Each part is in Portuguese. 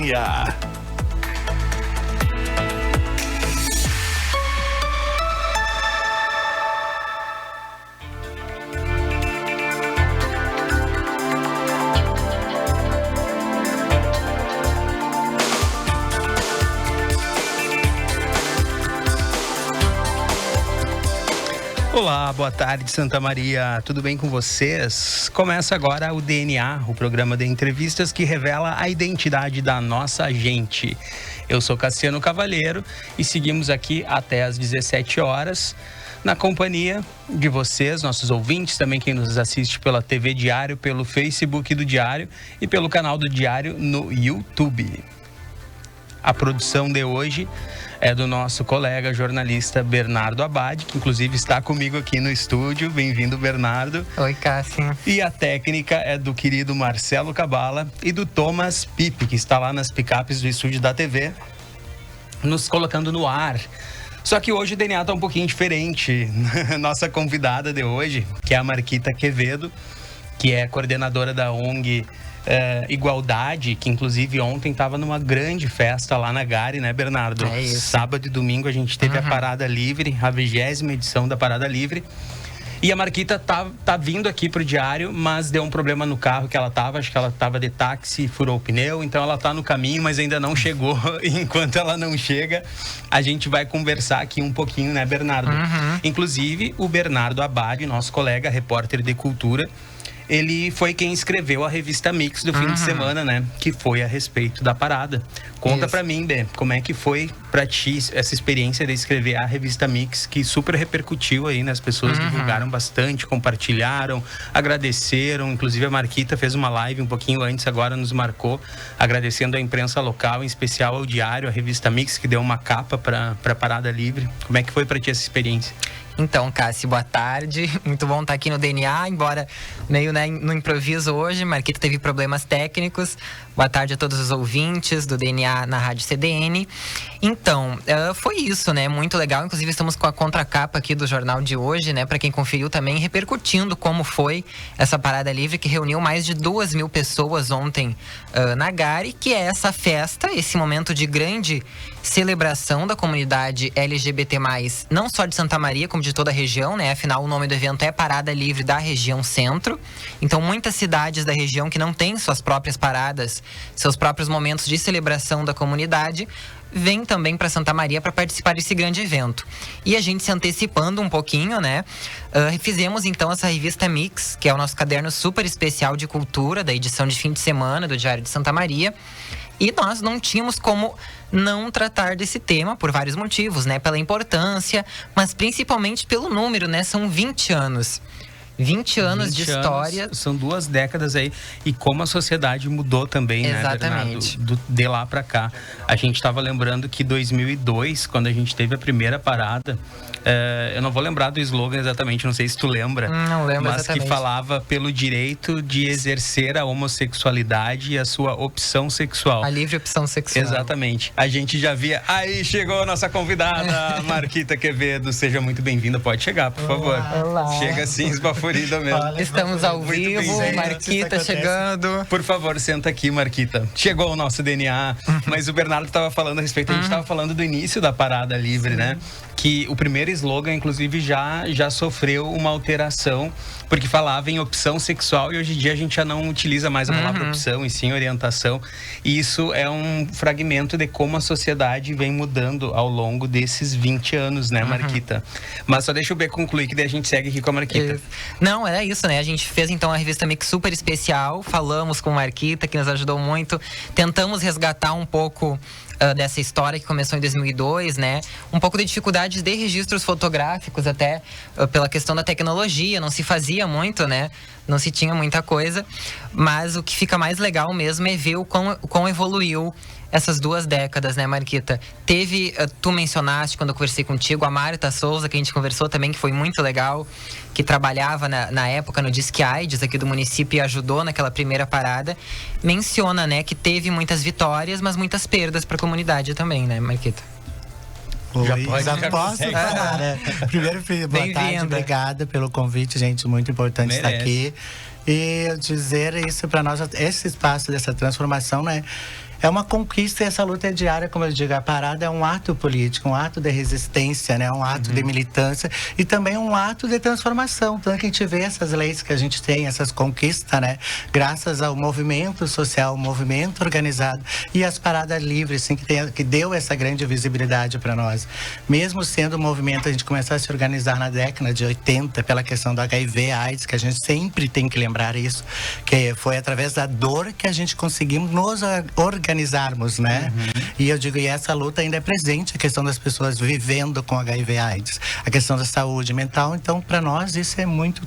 DNA. Olá, boa tarde, Santa Maria. Tudo bem com vocês? Começa agora o DNA, o programa de entrevistas que revela a identidade da nossa gente. Eu sou Cassiano Cavalheiro e seguimos aqui até às 17 horas na companhia de vocês, nossos ouvintes, também quem nos assiste pela TV Diário, pelo Facebook do Diário e pelo canal do Diário no YouTube. A produção de hoje é do nosso colega jornalista Bernardo Abad, que inclusive está comigo aqui no estúdio. Bem-vindo, Bernardo. Oi, Cássio. E a técnica é do querido Marcelo Cabala e do Thomas Pipe, que está lá nas picapes do estúdio da TV, nos colocando no ar. Só que hoje o DNA está um pouquinho diferente. Nossa convidada de hoje, que é a Marquita Quevedo, que é coordenadora da ONG Igualdade, que inclusive ontem estava numa grande festa lá na Gari, né, Bernardo? É isso. Sábado e domingo a gente teve a Parada Livre, a 20ª edição da Parada Livre. E a Marquita tá vindo aqui pro Diário, mas deu um problema no carro que ela tava. Acho que ela tava de táxi, furou o pneu. Então ela tá no caminho, mas ainda não chegou. E enquanto ela não chega, a gente vai conversar aqui um pouquinho, né, Bernardo? Inclusive, o Bernardo Abad, nosso colega, repórter de cultura, ele foi quem escreveu a revista Mix do fim de semana, né? Que foi a respeito da parada. Conta pra mim, Bê, como é que foi pra ti essa experiência de escrever a revista Mix, que super repercutiu aí, né? As pessoas divulgaram bastante, compartilharam, agradeceram. Inclusive a Marquita fez uma live um pouquinho antes, agora nos marcou, agradecendo a imprensa local, em especial ao Diário, a revista Mix, que deu uma capa pra Parada Livre. Como é que foi pra ti essa experiência? Então, Cássio, boa tarde. Muito bom estar aqui no DNA, embora meio no improviso hoje. Marquita teve problemas técnicos. Boa tarde a todos os ouvintes do DNA na Rádio CDN. Então, foi isso, né? Muito legal. Inclusive, estamos com a contracapa aqui do jornal de hoje, né? Para quem conferiu também, repercutindo como foi essa Parada Livre, que reuniu mais de 2.000 pessoas ontem na Gari, que é essa festa, esse momento de grande celebração da comunidade LGBT+, não só de Santa Maria, como de toda a região, né? Afinal, o nome do evento é Parada Livre da região centro. Então, muitas cidades da região que não têm suas próprias paradas, seus próprios momentos de celebração da comunidade, vêm também para Santa Maria para participar desse grande evento. E a gente se antecipando um pouquinho, né? Fizemos então essa revista Mix, que é o nosso caderno super especial de cultura da edição de fim de semana do Diário de Santa Maria. E nós não tínhamos como não tratar desse tema por vários motivos, né? Pela importância, mas principalmente pelo número, né? São 20 anos. 20 anos de história. São 2 décadas aí. E como a sociedade mudou também, Exatamente, né, Bernardo? De lá pra cá. A gente tava lembrando que 2002, quando a gente teve a primeira parada, eu não vou lembrar do slogan exatamente, não sei se tu lembra. Não lembro mas exatamente. Que falava pelo direito de exercer a homossexualidade e a sua opção sexual. A livre opção sexual. Exatamente. A gente já via. Aí chegou a nossa convidada, Marquita Quevedo. Seja muito bem-vinda. Pode chegar, por favor. Olá. Chega assim, esbaforida mesmo. Olha, Estamos ao Muito vivo, bem-vindo. Marquita chegando. Por favor, senta aqui, Marquita. Chegou o nosso DNA, mas o Bernardo estava falando a respeito, a gente estava falando do início da Parada Livre, né? Que o primeiro slogan, inclusive, já sofreu uma alteração, porque falava em opção sexual e hoje em dia a gente já não utiliza mais a palavra opção, e sim orientação. E isso é um fragmento de como a sociedade vem mudando ao longo desses 20 anos, né, Marquita? Mas só deixa o B concluir, que daí a gente segue aqui com a Marquita. Não, era isso, né? A gente fez então a revista Mix super especial, falamos com a Marquita, que nos ajudou muito, tentamos resgatar um pouco dessa história que começou em 2002, né? Um pouco de dificuldades de registros fotográficos, até pela questão da tecnologia, não se fazia muito, né? Não se tinha muita coisa, mas o que fica mais legal mesmo é ver o quão evoluiu essas 2 décadas, né, Marquita? Teve, tu mencionaste quando eu conversei contigo, a Marta Souza, que a gente conversou também, que foi muito legal, que trabalhava na época no Disque AIDS aqui do município e ajudou naquela primeira parada. Menciona, né, que teve muitas vitórias, mas muitas perdas para a comunidade também, né, Marquita? Já posso falar, né? Primeiro, boa tarde, obrigada pelo convite, gente, muito importante estar aqui. E dizer isso para nós, esse espaço dessa transformação, né? É uma conquista e essa luta é diária, como eu digo. A parada é um ato político, um ato de resistência, né? Um ato de militância e também um ato de transformação. Tanto que a gente vê essas leis que a gente tem, essas conquistas, né? Graças ao movimento social, ao movimento organizado e as paradas livres, assim, que deu essa grande visibilidade para nós. Mesmo sendo um movimento, a gente começou a se organizar na década de 80 pela questão do HIV/AIDS, que a gente sempre tem que lembrar isso, que foi através da dor que a gente conseguimos nos organizarmos, né? E eu digo, e essa luta ainda é presente, a questão das pessoas vivendo com HIV/AIDS, a questão da saúde mental. Então, para nós, isso é muito...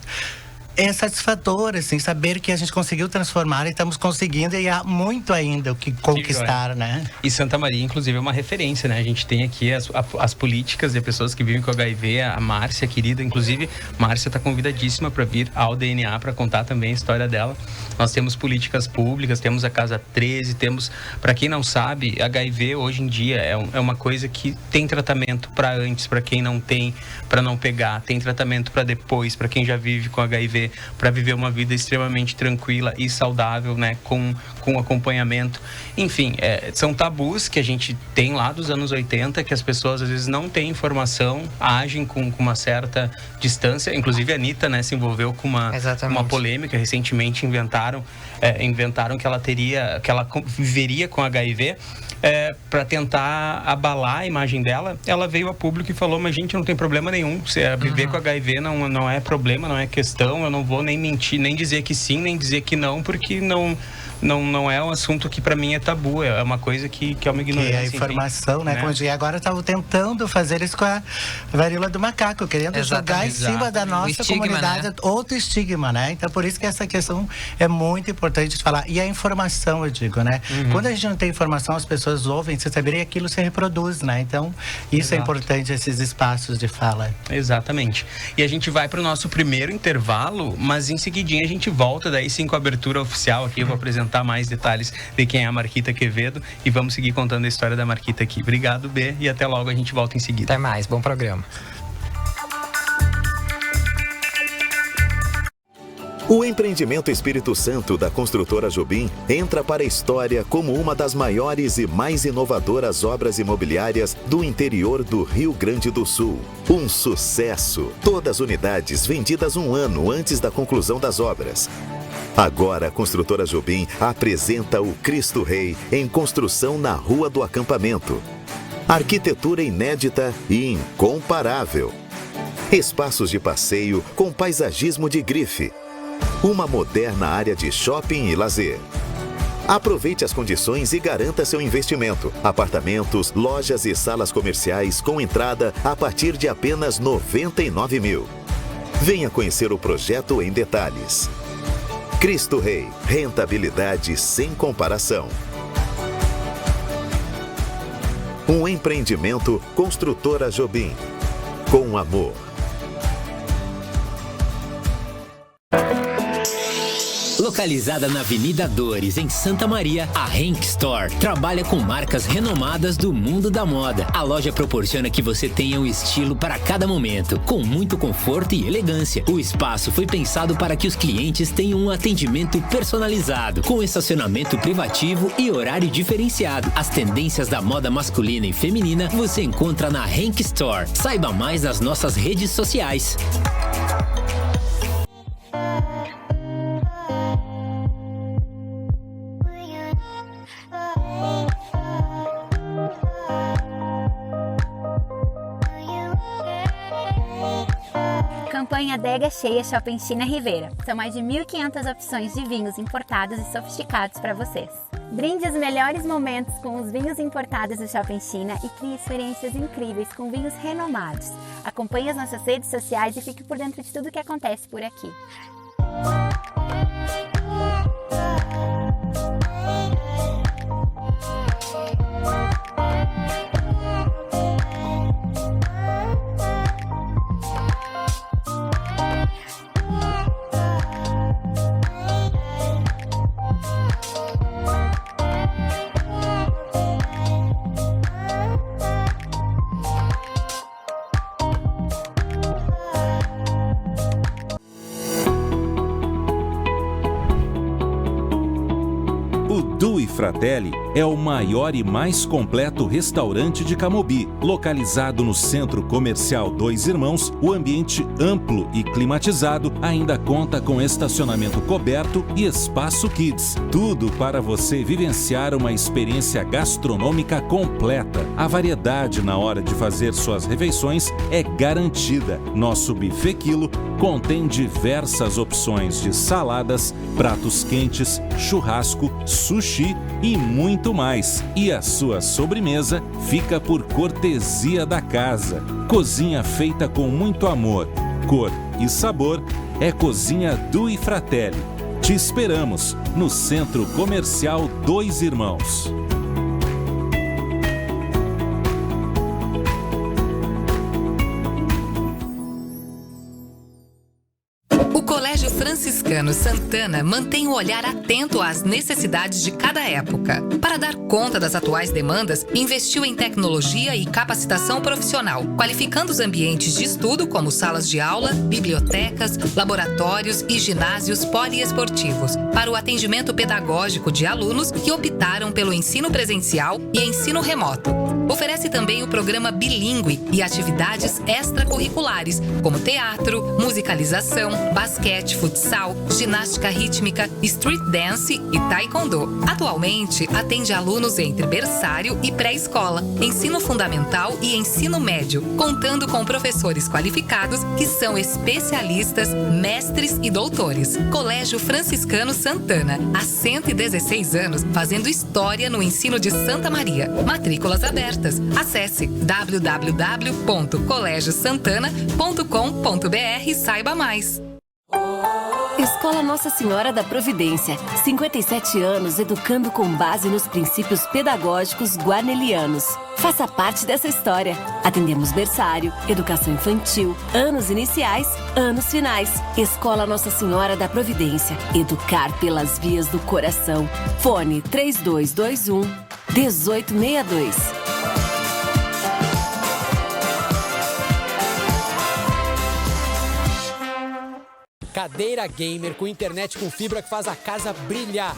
É satisfatório, assim, saber que a gente conseguiu transformar e estamos conseguindo, e há muito ainda o que conquistar, né? E Santa Maria, inclusive, é uma referência, né? A gente tem aqui as políticas de pessoas que vivem com HIV, a Márcia, querida. Inclusive, Márcia está convidadíssima para vir ao DNA para contar também a história dela. Nós temos políticas públicas, temos a Casa 13, temos, para quem não sabe, HIV hoje em dia é uma coisa que tem tratamento para antes, para quem não tem, para não pegar, tem tratamento para depois, para quem já vive com HIV, para viver uma vida extremamente tranquila e saudável, né, com acompanhamento. Enfim, são tabus que a gente tem lá dos anos 80, que as pessoas às vezes não têm informação, agem com uma certa distância. Inclusive a Anitta, né, se envolveu com uma polêmica recentemente. Inventaram que ela viveria com HIV. Para tentar abalar a imagem dela, ela veio a público e falou: mas gente, não tem problema nenhum, viver com HIV não é problema, não é questão, eu não vou nem mentir, nem dizer que sim, nem dizer que não, porque não é um assunto que para mim é tabu, é uma coisa que é uma ignorância. Que é a informação, né? Como eu disse, agora estavam tentando fazer isso com a varíola do macaco, querendo jogar em cima da nossa comunidade, né? Outro estigma, né? Então, por isso que essa questão é muito importante de falar. E a informação, eu digo, né? Quando a gente não tem informação, as pessoas ouvem, se saber, e aquilo se reproduz, né? Então, isso é importante, esses espaços de fala. Exatamente. E a gente vai para o nosso primeiro intervalo, mas em seguidinha a gente volta, daí sim com a abertura oficial aqui. Eu vou apresentar mais detalhes de quem é a Marquita Quevedo e vamos seguir contando a história da Marquita aqui. Obrigado, B, e até logo, a gente volta em seguida. Até mais, bom programa. O empreendimento Espírito Santo da construtora Jobim entra para a história como uma das maiores e mais inovadoras obras imobiliárias do interior do Rio Grande do Sul. Um sucesso! Todas as unidades vendidas um ano antes da conclusão das obras. Agora a construtora Jobim apresenta o Cristo Rei em construção na Rua do Acampamento. Arquitetura inédita e incomparável. Espaços de passeio com paisagismo de grife. Uma moderna área de shopping e lazer. Aproveite as condições e garanta seu investimento. Apartamentos, lojas e salas comerciais com entrada a partir de apenas 99 mil. Venha conhecer o projeto em detalhes. Cristo Rei, rentabilidade sem comparação. Um empreendimento Construtora Jobim. Com amor. Localizada na Avenida Dores, em Santa Maria, a Henk Store trabalha com marcas renomadas do mundo da moda. A loja proporciona que você tenha um estilo para cada momento, com muito conforto e elegância. O espaço foi pensado para que os clientes tenham um atendimento personalizado, com estacionamento privativo e horário diferenciado. As tendências da moda masculina e feminina você encontra na Henk Store. Saiba mais nas nossas redes sociais. Campanha Adega Cheia Shopping China Rivera. São mais de 1.500 opções de vinhos importados e sofisticados para vocês. Brinde os melhores momentos com os vinhos importados do Shopping China e crie experiências incríveis com vinhos renomados. Acompanhe as nossas redes sociais e fique por dentro de tudo o que acontece por aqui. Fratelli é o maior e mais completo restaurante de Camobi. Localizado no Centro Comercial Dois Irmãos, o ambiente amplo e climatizado ainda conta com estacionamento coberto e espaço kids. Tudo para você vivenciar uma experiência gastronômica completa. A variedade na hora de fazer suas refeições é garantida. Nosso buffet quilo contém diversas opções de saladas, pratos quentes, churrasco, sushi e muito mais. E a sua sobremesa fica por cortesia da casa. Cozinha feita com muito amor, cor e sabor é Cozinha Due Fratelli. Te esperamos no Centro Comercial Dois Irmãos. O Colégio Franciscano Santana mantém o olhar atento às necessidades de cada época. Para dar conta das atuais demandas, investiu em tecnologia e capacitação profissional, qualificando os ambientes de estudo como salas de aula, bibliotecas, laboratórios e ginásios poliesportivos, para o atendimento pedagógico de alunos que optaram pelo ensino presencial e ensino remoto. Oferece também o programa bilíngue e atividades extracurriculares, como teatro, musicalização, basquete, futsal, ginástica rítmica, street dance e taekwondo. Atualmente, atende alunos entre berçário e pré-escola, ensino fundamental e ensino médio, contando com professores qualificados que são especialistas, mestres e doutores. Colégio Franciscano Santana, há 116 anos, fazendo história no ensino de Santa Maria. Matrículas abertas. Acesse www.colegiosantana.com.br e saiba mais. Escola Nossa Senhora da Providência. 57 anos educando com base nos princípios pedagógicos guarnelianos. Faça parte dessa história. Atendemos berçário, educação infantil, anos iniciais, anos finais. Escola Nossa Senhora da Providência. Educar pelas vias do coração. Fone 3221-1862. Cadeira gamer com internet com fibra que faz a casa brilhar.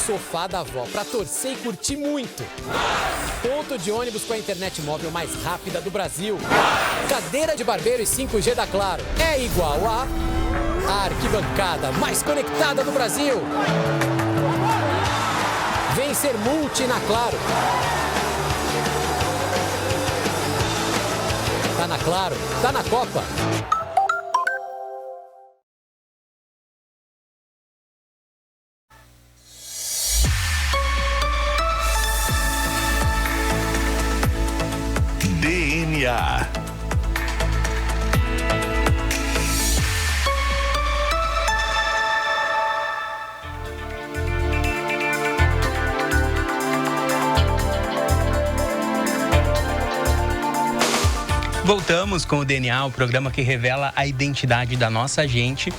Sofá da avó pra torcer e curtir muito. Ponto de ônibus com a internet móvel mais rápida do Brasil. Cadeira de barbeiro e 5G da Claro. É igual a arquibancada mais conectada do Brasil. Vem ser multi na Claro. Tá na Claro, tá na Copa. DNA. Voltamos com o DNA, o programa que revela a identidade da nossa gente.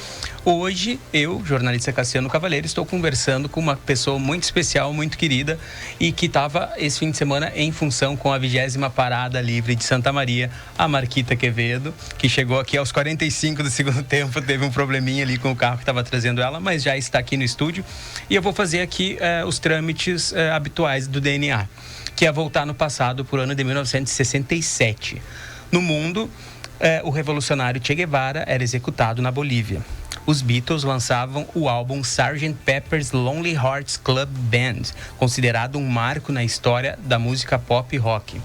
Hoje, eu, jornalista Cassiano Cavaleiro, estou conversando com uma pessoa muito especial, muito querida e que estava esse fim de semana em função com a 20ª Parada Livre de Santa Maria, a Marquita Quevedo, que chegou aqui aos 45 do segundo tempo, teve um probleminha ali com o carro que estava trazendo ela, mas já está aqui no estúdio. E eu vou fazer aqui os trâmites habituais do DNA, que é voltar no passado, por ano de 1967. No mundo, o revolucionário Che Guevara era executado na Bolívia. Os Beatles lançavam o álbum Sgt. Pepper's Lonely Hearts Club Band, considerado um marco na história da música pop e rock.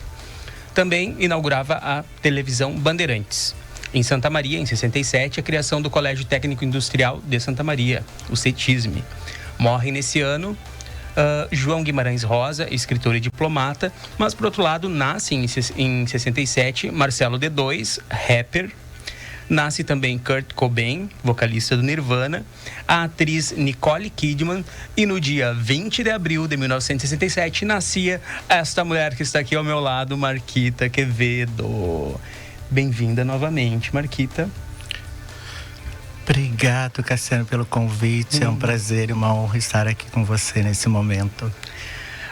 Também inaugurava a televisão Bandeirantes. Em Santa Maria, em 67, a criação do Colégio Técnico Industrial de Santa Maria, o CETISM. Morre nesse ano João Guimarães Rosa, escritor e diplomata, mas, por outro lado, nasce em 67 Marcelo D2, rapper. Nasce também Kurt Cobain, vocalista do Nirvana, a atriz Nicole Kidman, e no dia 20 de abril de 1967 nascia esta mulher que está aqui ao meu lado, Marquita Quevedo. Bem-vinda novamente, Marquita. Obrigado, Cassiano, pelo convite. É um prazer e uma honra estar aqui com você nesse momento.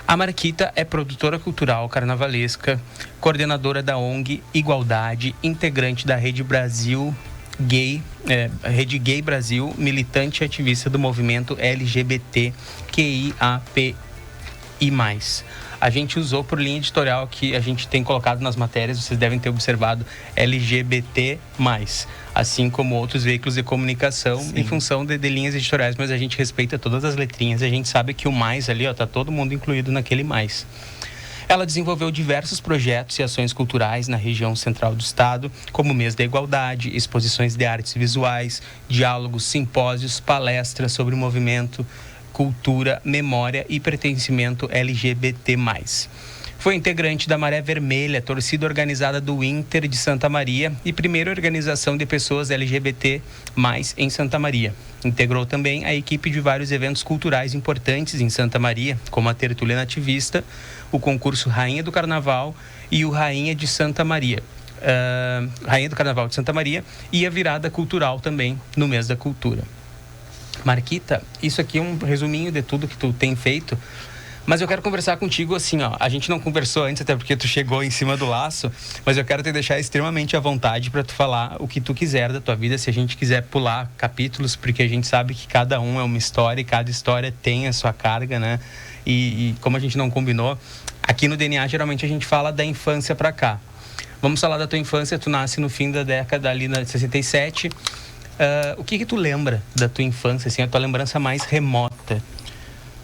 A Marquita é produtora cultural carnavalesca, coordenadora da ONG Igualdade, integrante da Rede Gay Brasil, militante e ativista do movimento LGBTQIAP+. e mais. A gente usou por linha editorial que a gente tem colocado nas matérias, vocês devem ter observado, LGBT+, assim como outros veículos de comunicação. Sim. Em função de linhas editoriais, mas a gente respeita todas as letrinhas, a gente sabe que o mais ali, tá todo mundo incluído naquele mais. Ela desenvolveu diversos projetos e ações culturais na região central do estado, como o Mês da Igualdade, exposições de artes visuais, diálogos, simpósios, palestras sobre o movimento, cultura, memória e pertencimento LGBT+. Foi integrante da Maré Vermelha, torcida organizada do Inter de Santa Maria e primeira organização de pessoas LGBT+, em Santa Maria. Integrou também a equipe de vários eventos culturais importantes em Santa Maria, como a Tertúlia Nativista, o concurso Rainha do Carnaval e o Rainha de Santa Maria. Rainha do Carnaval de Santa Maria e a virada cultural também no mês da cultura. Marquita, isso aqui é um resuminho de tudo que tu tem feito, mas eu quero conversar contigo assim, a gente não conversou antes, até porque tu chegou em cima do laço, mas eu quero te deixar extremamente à vontade para tu falar o que tu quiser da tua vida, se a gente quiser pular capítulos, porque a gente sabe que cada um é uma história e cada história tem a sua carga, né? E como a gente não combinou, aqui no DNA geralmente a gente fala da infância para cá. Vamos falar da tua infância, tu nasce no fim da década ali de 67. O que tu lembra da tua infância, assim, a tua lembrança mais remota?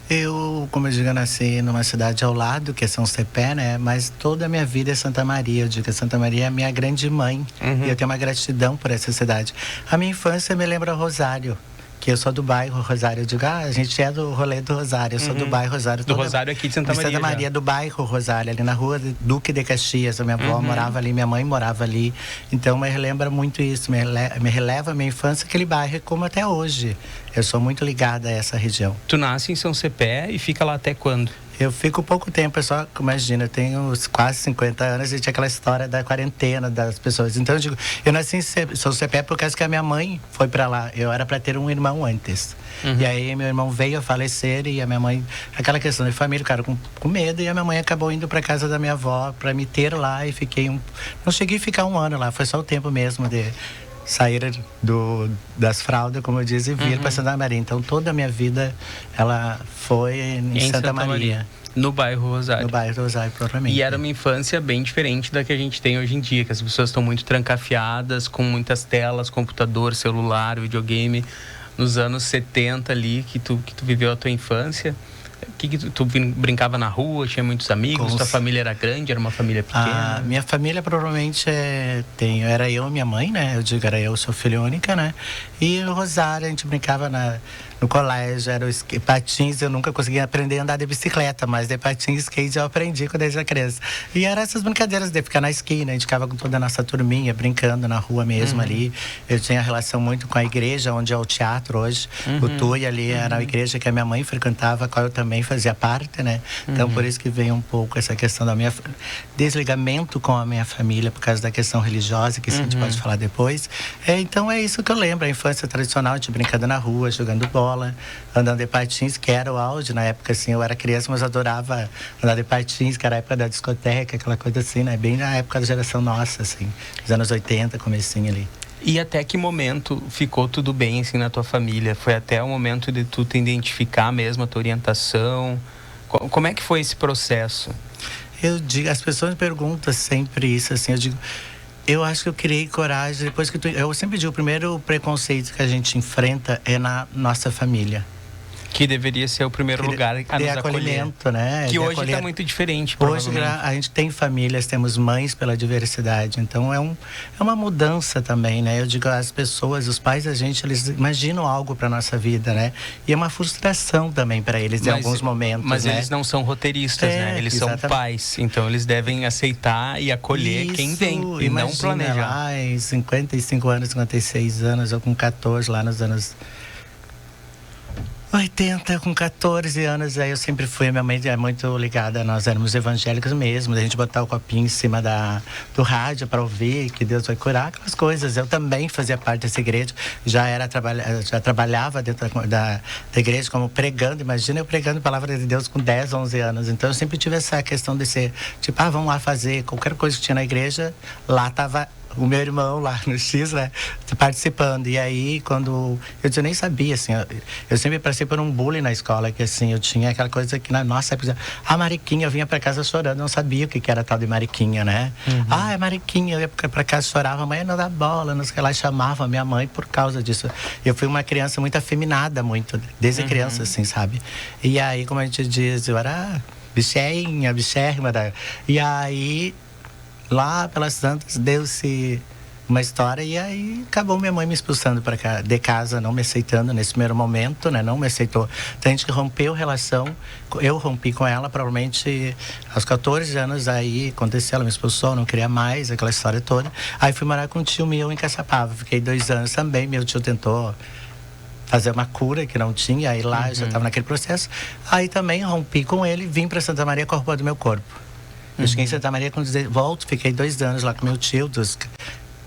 Eu, como eu digo, eu nasci numa cidade ao lado, que é São Cepé, né? Mas toda a minha vida é Santa Maria. Eu digo que Santa Maria é a minha grande mãe. E eu tenho uma gratidão por essa cidade. A minha infância me lembra Rosário, que eu sou do bairro Rosário. Eu digo, a gente é do rolê do Rosário. Eu sou do bairro Rosário. Do Rosário aqui de Santa Maria. Santa Maria, do bairro Rosário, ali na rua Duque de Caxias. A minha avó morava ali, minha mãe morava ali. Então, me relembra muito isso. Me releva a minha infância, aquele bairro, como até hoje. Eu sou muito ligada a essa região. Tu nasce em São Cepé e fica lá até quando? Eu fico pouco tempo, é só, imagina, eu tenho quase 50 anos e tinha aquela história da quarentena das pessoas. Então, eu digo, eu nasci em São Cepé por causa que a minha mãe foi pra lá. Eu era pra ter um irmão antes. E aí, meu irmão veio a falecer e a minha mãe, aquela questão de família, o cara com medo, e a minha mãe acabou indo pra casa da minha avó pra me ter lá e fiquei não cheguei a ficar um ano lá, foi só o tempo mesmo de sair das fraldas, como eu disse, e vir para Santa Maria. Então, toda a minha vida, ela foi em Santa Maria. No bairro Rosário. No bairro Rosário, propriamente. E era uma infância bem diferente da que a gente tem hoje em dia, que as pessoas estão muito trancafiadas, com muitas telas, computador, celular, videogame. Nos anos 70 ali, que tu viveu a tua infância, que tu brincava na rua, tinha muitos amigos, tua família era grande, era uma família pequena? A minha família provavelmente era eu e minha mãe, né? Eu digo, eu sou filha única, né? E no Rosário a gente brincava no colégio, era patins, eu nunca conseguia aprender a andar de bicicleta, mas de patins e skate eu aprendi quando eu era criança. E eram essas brincadeiras de ficar na esquina, a gente ficava com toda a nossa turminha, brincando na rua mesmo ali. Eu tinha relação muito com a igreja, onde é o teatro hoje. O Tui ali era a igreja que a minha mãe frequentava, a qual eu também fazia parte, né? Então, por isso que veio um pouco essa questão da minha desligamento com a minha família, por causa da questão religiosa, que a gente pode falar depois. Então, é isso que eu lembro, a infância tradicional, a gente brincando na rua, jogando bola, andando de patins, que era o auge na época, assim, eu era criança, mas adorava andar de patins, que era a época da discoteca, aquela coisa assim, né? Bem na época da geração nossa, assim, dos anos 80, comecinho ali. E até que momento ficou tudo bem, assim, na tua família? Foi até o momento de tu te identificar mesmo, a tua orientação? Como é que foi esse processo? Eu digo, as pessoas me perguntam sempre isso, assim, eu digo, eu acho que eu criei coragem depois que eu sempre digo, o primeiro preconceito que a gente enfrenta é na nossa família. Que deveria ser o primeiro lugar a nos acolhimento, acolher. Né? Que hoje está muito diferente, hoje a gente tem famílias, temos mães pela diversidade, então é uma mudança também, né? Eu digo, as pessoas, os pais da gente, eles imaginam algo para nossa vida, né? E é uma frustração também para eles em alguns momentos, mas né? Eles não são roteristas, né? Eles são pais, então eles devem aceitar e acolher quem vem e não planejar. Lá em 55 anos, 56 anos, ou com 14 lá nos anos 80, com 14 anos, aí eu sempre fui, a minha mãe é muito ligada, nós éramos evangélicos mesmo, a gente botar o copinho em cima do rádio para ouvir que Deus vai curar, aquelas coisas. Eu também fazia parte dessa igreja, já trabalhava dentro da igreja como pregando, imagina eu pregando a palavra de Deus com 10, 11 anos, então eu sempre tive essa questão de ser, tipo, vamos lá fazer qualquer coisa que tinha na igreja, lá estava o meu irmão lá no X, né, participando. E aí, quando... Eu nem sabia, assim, eu sempre passei por um bullying na escola, que assim, eu tinha aquela coisa que na nossa época, a Mariquinha, eu vinha pra casa chorando, não sabia o que era tal de Mariquinha, né? É Mariquinha, eu ia pra casa, chorava, mãe, não dá bola, não sei o que lá, chamava minha mãe por causa disso. Eu fui uma criança muito afeminada, desde criança, assim, sabe? E aí, como a gente diz, eu era bichinha, bichérrima. E aí, lá pelas tantas, deu-se uma história e aí acabou minha mãe me expulsando de casa, não me aceitando nesse primeiro momento, né? Não me aceitou. Então a gente rompeu relação, eu rompi com ela, provavelmente aos 14 anos aí aconteceu, ela me expulsou, não queria mais, aquela história toda. Aí fui morar com um tio meu em Caçapava, fiquei 2 anos também, meu tio tentou fazer uma cura que não tinha, aí lá eu já estava naquele processo. Aí também rompi com ele, vim para Santa Maria com a roupa do meu corpo. Eu cheguei em Santa Maria, volto, fiquei 2 anos lá com meu tio, dos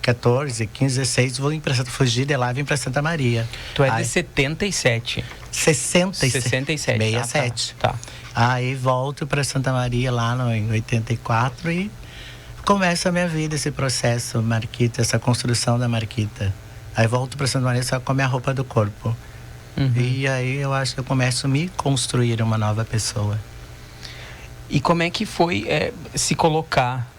14, 15, 16, fugir de lá e vim para Santa Maria. Tu é de 77? 67. 67. Tá. Aí volto para Santa Maria lá em 84 e começa a minha vida, esse processo, Marquita, essa construção da Marquita. Aí volto para Santa Maria só com a minha roupa do corpo. E aí eu acho que eu começo a me construir uma nova pessoa. E como é que foi se colocar,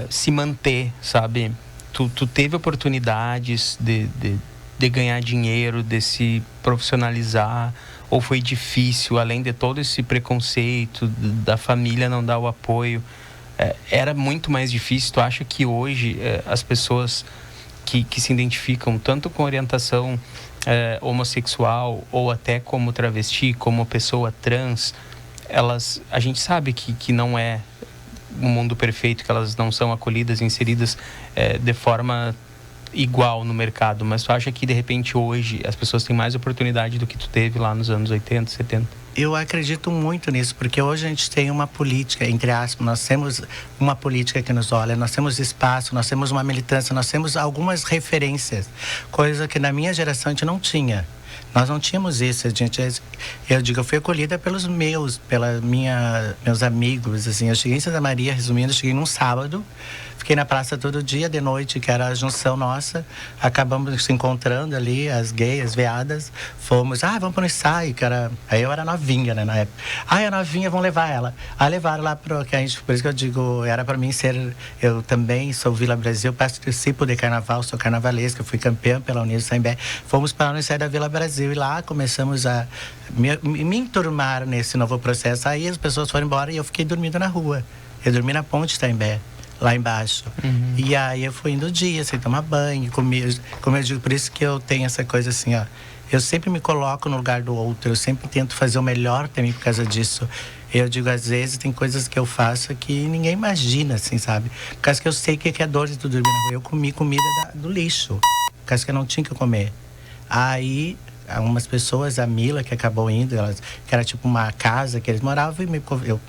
se manter, sabe? Tu teve oportunidades de ganhar dinheiro, de se profissionalizar? Ou foi difícil, além de todo esse preconceito da família não dar o apoio? Era muito mais difícil? Tu acha que hoje as pessoas que se identificam tanto com orientação homossexual ou até como travesti, como pessoa trans, a gente sabe que não é um mundo perfeito, que elas não são acolhidas, inseridas de forma igual no mercado, mas tu acha que de repente hoje as pessoas têm mais oportunidade do que tu teve lá nos anos 80, 70? Eu acredito muito nisso, porque hoje a gente tem uma política, entre aspas, nós temos uma política que nos olha, nós temos espaço, nós temos uma militância, nós temos algumas referências, coisa que na minha geração a gente não tinha. Nós não tínhamos isso, eu fui acolhida pelos meus amigos, assim. Eu cheguei em Santa Maria, resumindo, cheguei num sábado, fiquei na praça todo dia, de noite, que era a junção nossa, acabamos se encontrando ali, as gays, as veadas, fomos, vamos para o ensaio, aí eu era novinha, né, na época. É novinha, vamos levar ela. Aí levaram lá por isso que eu digo, era para mim eu também sou Vila Brasil, participo de carnaval, sou carnavalesca, fui campeã pela Unidos Saimbé, fomos para o ensaio da Vila Brasil e lá começamos a me enturmar nesse novo processo. Aí as pessoas foram embora e eu fiquei dormindo na rua. Eu dormi na Ponte Taimbé, lá embaixo. E aí eu fui indo dia, sem tomar banho, como eu digo, por isso que eu tenho essa coisa assim, ó. Eu sempre me coloco no lugar do outro, eu sempre tento fazer o melhor também por causa disso. Eu digo, às vezes tem coisas que eu faço que ninguém imagina, assim, sabe? Por causa que eu sei que é dor de tu dormir na rua. Eu comi comida do lixo, por causa que eu não tinha que comer. Aí umas pessoas, a Mila, que acabou indo, que era tipo uma casa que eles moravam, e me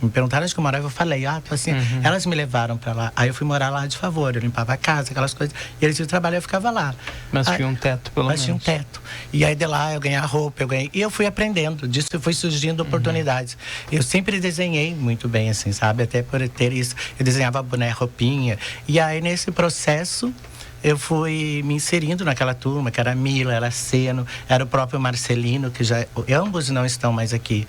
perguntaram onde que eu morava, eu falei, assim, elas me levaram pra lá. Aí eu fui morar lá de favor, eu limpava a casa, aquelas coisas, e eles iam trabalhar, eu ficava lá. Mas tinha um teto, pelo menos. Mas tinha um teto. E aí de lá eu ganhei a roupa, e eu fui aprendendo, disso fui surgindo oportunidades. Eu sempre desenhei muito bem, assim, sabe? Até por ter isso, eu desenhava boné, roupinha, e aí nesse processo eu fui me inserindo naquela turma, que era a Mila, era a Seno, era o próprio Marcelino, que ambos não estão mais aqui.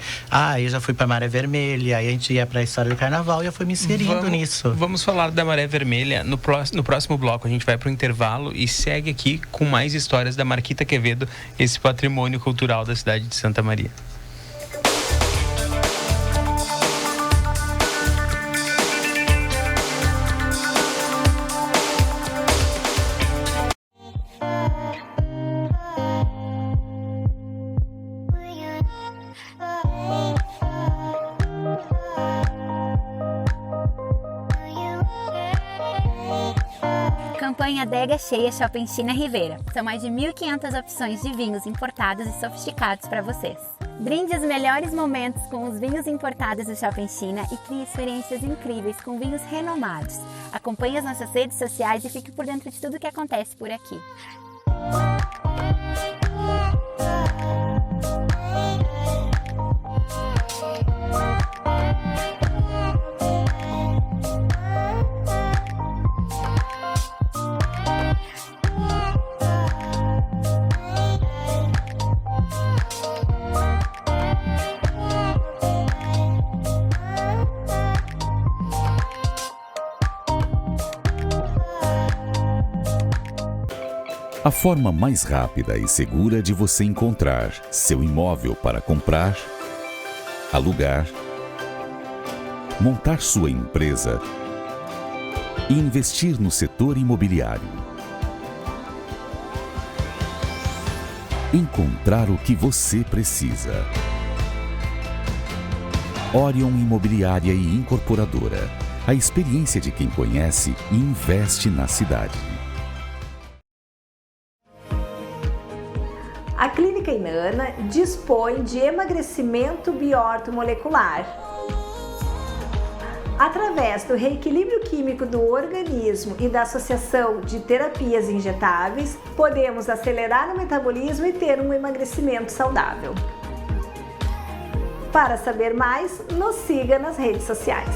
Eu já fui para Maré Vermelha, aí a gente ia para a história do carnaval e eu fui me inserindo nisso. Vamos falar da Maré Vermelha. No próximo bloco a gente vai para o intervalo e segue aqui com mais histórias da Marquita Quevedo, esse patrimônio cultural da cidade de Santa Maria. Campanha Adega Cheia Shopping China Rivera. São mais de 1.500 opções de vinhos importados e sofisticados para vocês. Brinde os melhores momentos com os vinhos importados do Shopping China e crie experiências incríveis com vinhos renomados. Acompanhe as nossas redes sociais e fique por dentro de tudo o que acontece por aqui. A forma mais rápida e segura de você encontrar seu imóvel para comprar, alugar, montar sua empresa e investir no setor imobiliário. Encontrar o que você precisa. Orion Imobiliária e Incorporadora. A experiência de quem conhece e investe na cidade. A Clínica Inana dispõe de emagrecimento biortomolecular. Através do reequilíbrio químico do organismo e da associação de terapias injetáveis, podemos acelerar o metabolismo e ter um emagrecimento saudável. Para saber mais, nos siga nas redes sociais.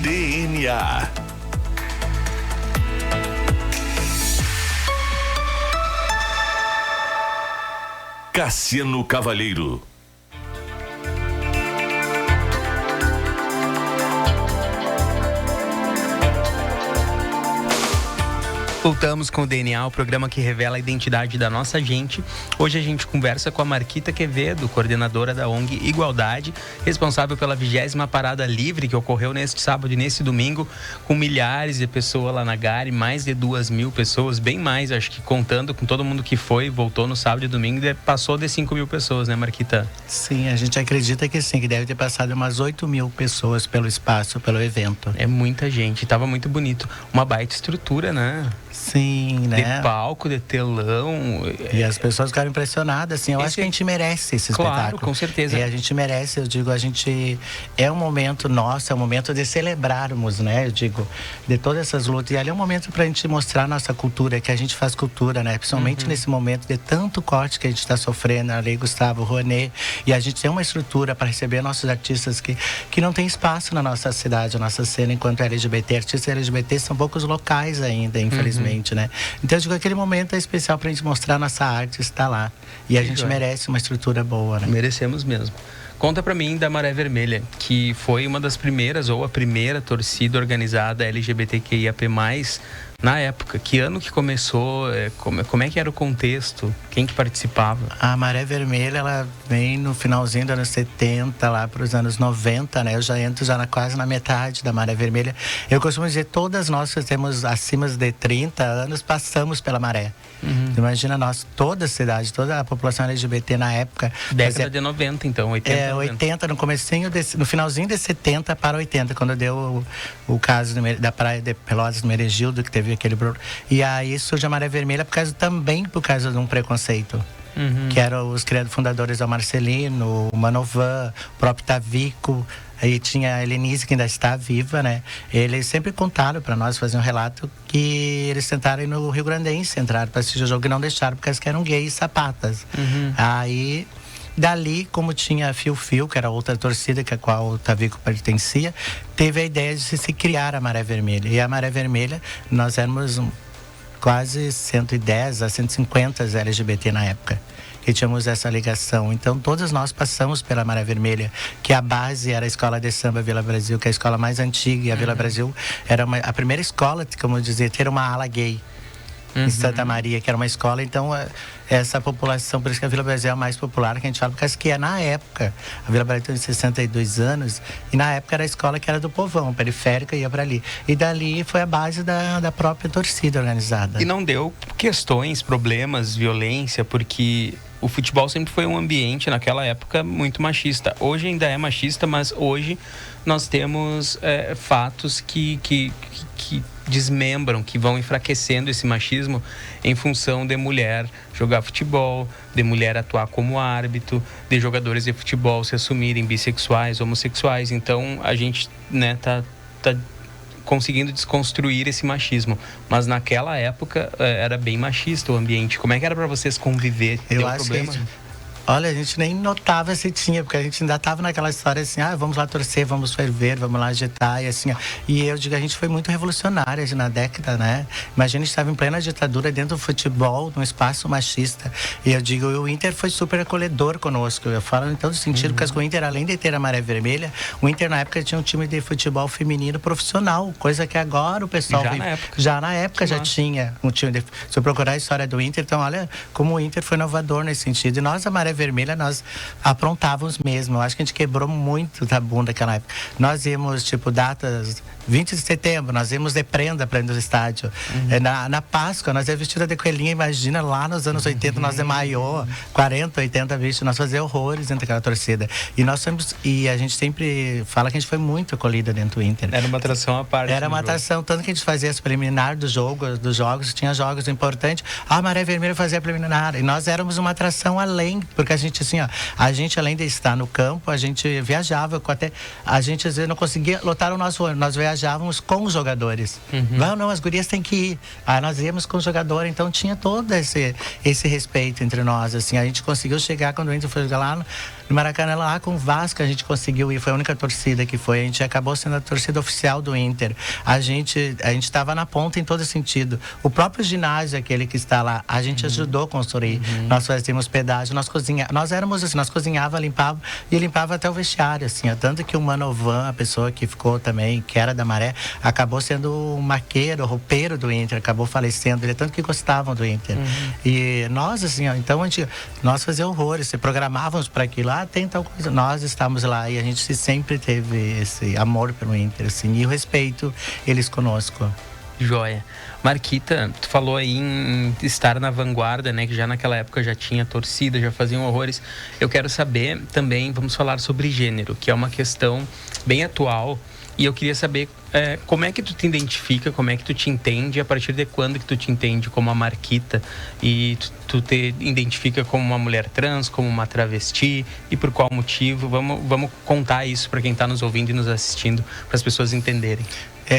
DNA. Cassiano Cavalheiro. Voltamos com o DNA, o programa que revela a identidade da nossa gente. Hoje a gente conversa com a Marquita Quevedo, coordenadora da ONG Igualdade, responsável pela 20ª Parada Livre, que ocorreu neste sábado e nesse domingo, com milhares de pessoas lá na Gare, mais de 2.000 pessoas, bem mais, acho que contando com todo mundo que foi, voltou no sábado e domingo, passou de 5.000 pessoas, né, Marquita? Sim, a gente acredita que sim, que deve ter passado umas 8.000 pessoas pelo espaço, pelo evento. É muita gente, tava muito bonito. Uma baita estrutura, né? Sim, né? De palco, de telão. E as pessoas ficaram impressionadas, assim. Eu acho que a gente merece esse espetáculo. Claro, com certeza. E a gente merece, eu digo, a gente... É um momento nosso, é um momento de celebrarmos, né? Eu digo, de todas essas lutas. E ali é um momento pra gente mostrar nossa cultura, que a gente faz cultura, né? Principalmente nesse momento de tanto corte que a gente está sofrendo, ali Gustavo, Rouanet. E a gente tem uma estrutura para receber nossos artistas que não tem espaço na nossa cidade, na nossa cena, enquanto LGBT. Artistas LGBT são poucos locais ainda, infelizmente. Né? Então eu digo que aquele momento é especial pra gente mostrar nossa arte está lá. E a gente merece uma estrutura boa, né? Merecemos mesmo. Conta pra mim da Maré Vermelha, que foi uma das primeiras ou a primeira torcida organizada LGBTQIAP+, na época. Que ano que começou? Como é que era o contexto? Quem que participava? A Maré Vermelha, ela vem no finalzinho dos anos 70, lá para os anos 90, né? Eu já entro quase na metade da Maré Vermelha. Eu costumo dizer, todas nós que temos acima de 30 anos, passamos pela Maré. Imagina nós, toda a cidade, toda a população LGBT na época. Década de 90, então, 80. 80, no finalzinho de 70 para 80, quando deu o caso da praia de Pelotas, no Meregildo, que teve aquele... E aí surge a Maré Vermelha também por causa de um preconceito. Que eram os fundadores do Marcelino, o Manovan, o próprio Tavico. Aí tinha a Helenise, que ainda está viva, né? Eles sempre contaram para nós, faziam um relato, que eles tentaram ir no Rio Grandense, entraram para assistir o jogo e não deixaram, porque eles eram gays sapatas. Aí, dali, como tinha Fio, que era outra torcida que a qual o Tavico pertencia, teve a ideia de se criar a Maré Vermelha. E a Maré Vermelha, nós éramos quase 110 a 150 LGBT na época. E tínhamos essa ligação. Então, todos nós passamos pela Maré Vermelha, que a base era a Escola de Samba Vila Brasil, que é a escola mais antiga. E a Vila Brasil era a primeira escola, como eu dizia, ter uma ala gay em Santa Maria, que era uma escola. Então, essa população, por isso que a Vila Brasil é a mais popular, que a gente fala, porque que na época, a Vila Brasil tem 62 anos, e na época era a escola que era do povão, periférica, ia para ali. E dali foi a base da própria torcida organizada. E não deu questões, problemas, violência, porque o futebol sempre foi um ambiente, naquela época, muito machista. Hoje ainda é machista, mas hoje nós temos fatos que desmembram, que vão enfraquecendo esse machismo em função de mulher jogar futebol, de mulher atuar como árbitro, de jogadores de futebol se assumirem bissexuais, homossexuais. Então, a gente, né, tá conseguindo desconstruir esse machismo. Mas naquela época era bem machista o ambiente. Como é que era para vocês conviver? Eu acho que Olha, a gente nem notava se tinha, porque a gente ainda estava naquela história assim, vamos lá torcer, vamos ferver, vamos lá agitar, e assim, ó. E eu digo, a gente foi muito revolucionária na década, né? Imagina, a gente estava em plena ditadura dentro do futebol, num espaço machista. E eu digo, o Inter foi super acolhedor conosco. Eu falo em todo sentido, porque o Inter, além de ter a Maré Vermelha, o Inter na época tinha um time de futebol feminino profissional, coisa que agora o pessoal... Já na época já tinha um time de... Se eu procurar a história do Inter, então olha como o Inter foi inovador nesse sentido. E nós, a Maré Vermelha, nós aprontávamos mesmo. Eu acho que a gente quebrou muito tabu naquela época. Nós íamos, tipo, datas 20 de setembro, nós íamos de prenda para dentro do estádio. Na Páscoa, nós íamos vestida de coelhinha, imagina, lá nos anos 80, nós de maiô, 40, 80 vestes, nós fazíamos horrores dentro daquela torcida. E a gente sempre fala que a gente foi muito acolhida dentro do Inter. Era uma atração à parte. Era uma atração, tanto que a gente fazia as preliminar dos jogos, tinha jogos importantes. A Maré Vermelha fazia a preliminar. E nós éramos uma atração além, porque a gente, assim, ó, a gente, além de estar no campo, a gente viajava, a gente às vezes não conseguia lotar o nosso ônibus, nós viajávamos com os jogadores. Não, as gurias têm que ir. Aí nós íamos com o jogador, então tinha todo esse respeito entre nós, assim. A gente conseguiu chegar, quando a gente foi lá no Maracanã, lá com o Vasco, a gente conseguiu ir, foi a única torcida que foi. A gente acabou sendo a torcida oficial do Inter. A gente estava na ponta em todo sentido. O próprio ginásio, aquele que está lá, a gente ajudou a construir. Nós fazíamos pedágio, nós éramos assim, nós cozinhava, limpava até o vestiário, assim. Tanto que o Manovan, a pessoa que ficou também, que era da Maré, acabou sendo o maqueiro, o roupeiro do Inter, acabou falecendo. Ele tanto que gostavam do Inter. E nós, assim, ó, então nós fazíamos horrores, se programávamos para aquilo. Tem tal coisa. Nós estávamos lá e a gente sempre teve esse amor pelo Inter, assim, e o respeito, eles conosco. Joia. Marquita, tu falou aí em estar na vanguarda, né? Que já naquela época já tinha torcida, já faziam horrores. Eu quero saber também, vamos falar sobre gênero, que é uma questão bem atual. E eu queria saber como é que tu te identifica, como é que tu te entende, a partir de quando que tu te entende como a Marquita e tu te identifica como uma mulher trans, como uma travesti e por qual motivo. Vamos contar isso para quem está nos ouvindo e nos assistindo, para as pessoas entenderem.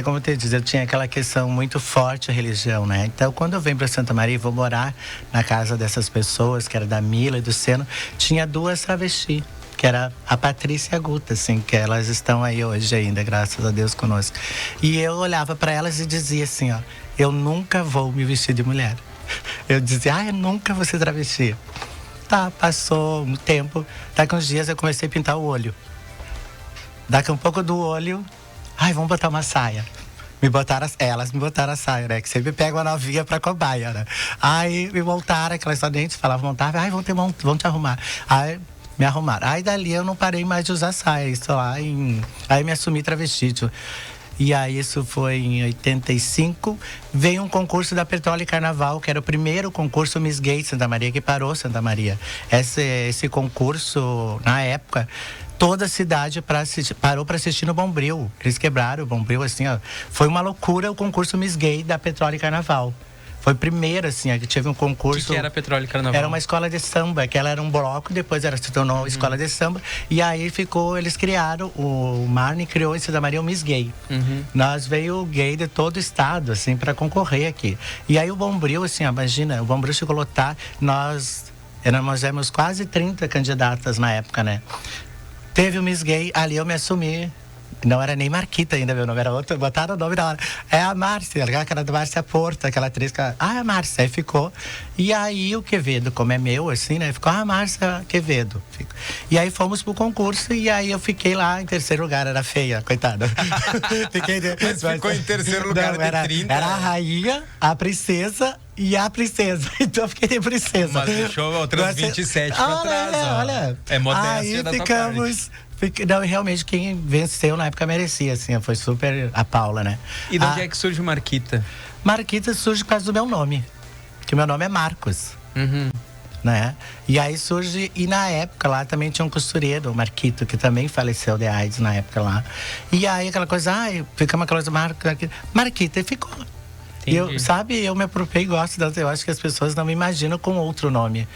Como eu te disse, eu tinha aquela questão muito forte a religião, né? Então, quando eu venho para Santa Maria e vou morar na casa dessas pessoas, que era da Mila e do Seno, tinha duas travestis, que era a Patrícia e a Guta, assim, que elas estão aí hoje ainda, graças a Deus, conosco. E eu olhava para elas e dizia assim, ó, eu nunca vou me vestir de mulher. Eu dizia, eu nunca vou ser travesti. Tá, passou um tempo, daqui uns dias eu comecei a pintar o olho. Daqui um pouco do olho, vamos botar uma saia. Elas me botaram a saia, né? Que sempre pegam a novinha pra cobaia, né? Aí me montaram, aquelas estudantes falavam, montavam, vão te arrumar. Aí me arrumaram. Aí dali eu não parei mais de usar saia, isso lá aí me assumi travesti. E aí isso foi em 85. Veio um concurso da Petróleo Carnaval, que era o primeiro concurso Miss Gay de Santa Maria, que parou Santa Maria. Esse concurso, na época, toda a cidade parou para assistir no Bombril. Eles quebraram o Bombril, assim, ó. Foi uma loucura o concurso Miss Gay da Petróleo Carnaval. Foi primeiro, assim, que teve um concurso... O que era Petróleo Carnaval? Era uma escola de samba, que ela era um bloco, depois ela se tornou escola de samba. E aí eles criaram, o Marne criou em Santa Maria o Miss Gay. Nós veio gay de todo o estado, assim, para concorrer aqui. E aí o Bombril, assim, imagina, o Bombril chegou a lotar, nós éramos quase 30 candidatas na época, né? Teve o Miss Gay, ali eu me assumi. Não era nem Marquita ainda, meu nome era outro, botaram o nome da hora. É a Márcia, aquela da Márcia Porto, aquela atriz que... é a Márcia, aí ficou. E aí o Quevedo, como é meu, assim, né? Ficou a Márcia Quevedo. E aí fomos pro concurso e aí eu fiquei lá em terceiro lugar, era feia, coitada. Mas ficou em terceiro lugar de 30. Era a rainha, a princesa e a princesa. Então eu fiquei de princesa. Mas deixou outras 27 pra trás, ó. Olha. É modéstia aí da ficamos... Não, realmente quem venceu na época merecia, assim, foi super a Paula, né? E de onde é que surge Marquita? Marquita surge por causa do meu nome, que meu nome é Marcos, né? E aí surge, e na época lá também tinha um costureiro, o Marquito, que também faleceu de AIDS na época lá. E aí aquela coisa, ficamos aquela coisa, Marquita, e ficou. E eu me apropriei e gosto das. Eu acho que as pessoas não me imaginam com outro nome.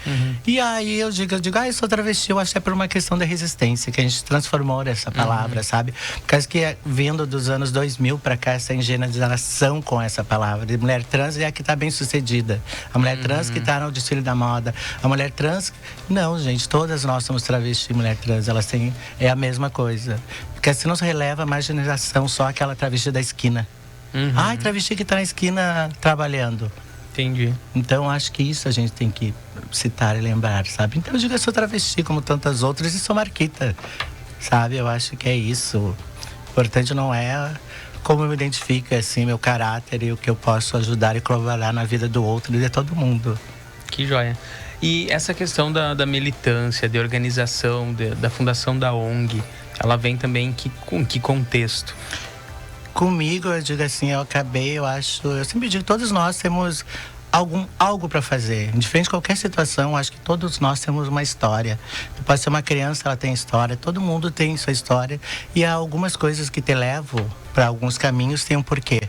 E aí eu digo, eu sou travesti, eu acho que é por uma questão da resistência, que a gente transformou essa palavra, sabe? Por causa que vindo dos anos 2000 pra cá, essa higienização com essa palavra. De mulher trans é a que tá bem sucedida. A mulher trans que tá no desfile da moda. A mulher trans. Não, gente, todas nós somos travesti e mulher trans. Elas têm. É a mesma coisa. Porque assim não se releva a marginalização, só aquela travesti da esquina. Ai, travesti que tá na esquina trabalhando. Entendi. Então, acho que isso a gente tem que citar e lembrar, sabe? Então, eu digo que eu sou travesti, como tantas outras, e sou marquita, sabe? Eu acho que é isso. O importante não é como eu me identifico, é assim, meu caráter e o que eu posso ajudar e colaborar na vida do outro e de todo mundo. Que joia. E essa questão da militância, de organização, da fundação da ONG, ela vem também com que contexto? Comigo, eu digo assim, eu sempre digo, todos nós temos algo para fazer. Indiferente de qualquer situação, acho que todos nós temos uma história. Pode ser uma criança, ela tem história, todo mundo tem sua história. E há algumas coisas que te levam para alguns caminhos, tem um porquê.